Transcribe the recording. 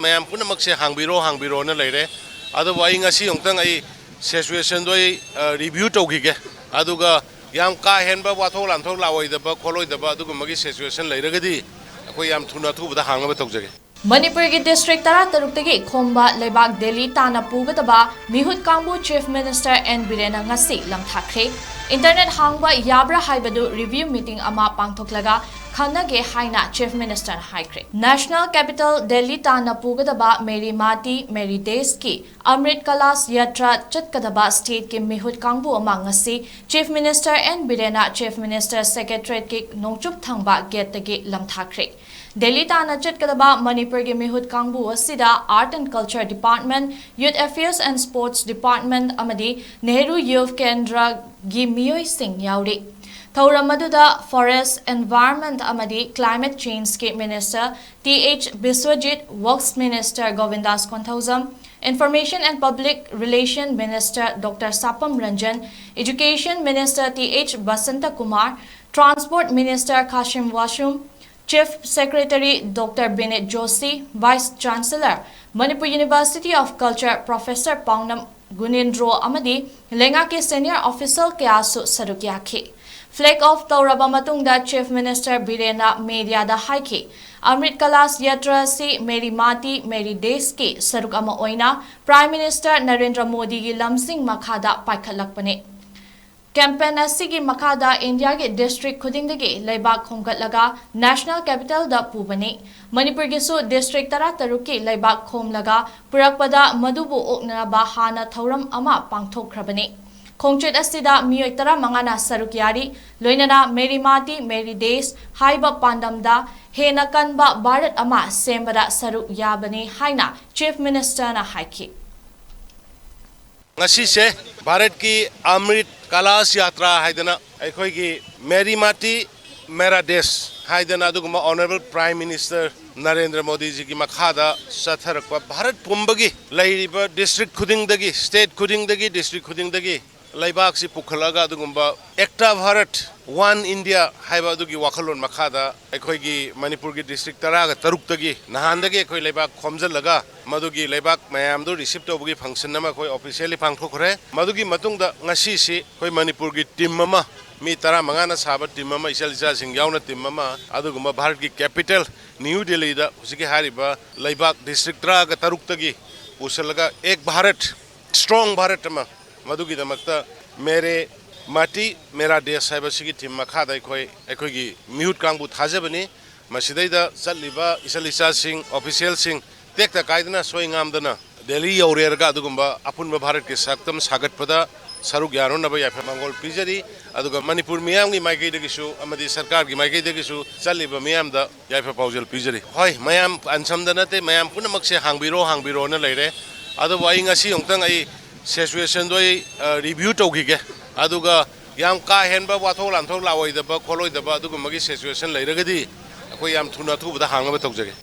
Ma'am पुनमक्से हांगबिरो न लेरे अदुबो आई ngasi yongtang ai situation doi review tawgige aduga yam ka henba wathol lanthol lawoidaba kholoidaba aduga magi situation leiragadi akoi yam thuna thubada hangaba tawjage manipur gi district tara taruk khomba lebak delhi tana pugadaba mihut kangbu chief minister n birena ngasi lamthakre internet hangba yabra haibadu review meeting ama pangthoklaga khanage haina chief minister haikre national capital delhi tana pugadaba meri mati meri desh ki amrit kalas yatra chatkadaba state ke mihut kangbu ama ngasi chief minister n birena chief minister secretariat ki nongchup thangba gate tagi lamthakre Delhi tana chatkadaba Manipur gi mihut kangbu asida Art and Culture Department, Youth Affairs and Sports Department amadi Nehru Youth Kendra gi miyoi sing yauri. Thaurammaduda Forest Environment amadi Climate Change ke Minister T.H. Biswajit, Works Minister Govindas Konthausam, Information and Public Relation Minister Dr. Sapam Ranjan, Education Minister T.H. Basanta Kumar, Transport Minister Kashim Washum, Chief Secretary Dr. Binit Joshi, Vice Chancellor, Manipur University of Culture Professor Paunam Gunindro Amadi, Lenga ke Senior Official Kyasu Sarukyaki. Flag off Tauraba Matungda Chief Minister Birena Media da Haiki, Amrit Kalas Yatra si Meri Mati Meri Deski Sarukama Oina, Prime Minister Narendra Modi gi Lamsing Makhada Paikhalakpane. Campaign asigi makada India ke district khudingdagi laibak khomgatlaga national capital da pubani Manipur gi su district tara taruki laibak khomlaga purakpada madubu oknaba hana thauram ama pangthokrabani khongchet asida miyoi tara mangana sarukyari loinana meri mati meri desh haiba pandamda hena kanba bharat ama sembada saruk yabani haina chief minister na haiki ngasi se Bharat की अमृत कलाश यात्रा हाइदना अखोई की मेरी माटी मेरा देश हाइदना अदुगुमा honourable prime minister Narendra Modi ji की मखादा सथरक भारत पुंबगी लैरिबा डिस्ट्रिक्ट खुदिंगदगी स्टेट खुदिंगदगी डिस्ट्रिक्ट खुदिंगदगी लैबाक से पुखलागा अदुगुमा एकटा भारत वन इंडिया हाइबा अदुगी वाखलोन मखादा अखोई की मणिपुर की डिस्ट्रिक्ट तरागा तरुक्तगी नहानदगी अखोई लैबाक खोमजलगा मधुगी लेबाक मैम रिसीव तौबगी फंक्शन अखोई ऑफिशियली पांथोखरे मधुगी मतुंगदा ngasi si अखोई मणिपुर की टीम अमा मी तरा मंगाना साबा टीम अमा इसल इसा सिंह यावना टीम अमा अदुगुमा भारत की कैपिटल न्यू दिल्ली दा हुसिके हारिबा लेबाक डिस्ट्रिक्ट तरागा तरुक्तगी उसलगा एक भारत स्ट्रांग भारत अमा मधुगी दमक्ता मेरे माटी मेरा देश है बसिगी टीम मखादा अखोई की म्यूट कांगबु थाजबनी मसिदैदा चलिबा इसल इसा सिंह ऑफिशियल सिंह तेक्ता कायदना सोइंगामदना दिल्ली यौरेरगा अदुगुम्बा अपुनबा भारत के सक्तम सागतपदा सरुक यारोनबा याफा मंगोल पिजरी अदुगा मणिपुर मियामगी माइकैदगिसु अमदि सरकार की माइकैदगिसु चलिबा मियामदा याफा पाउजल पिजरी होय मयाम अनसमदनते मयाम पुनमक्से हांगबिरो न लेरे अदुबो आई ngasi yongtang ai situation doi review tawgige aduga yam ka henba wathol lanthol lawoidaba kholoidaba aduga magi situation leiragadi akoi yam thuna thubada hangaba tawjage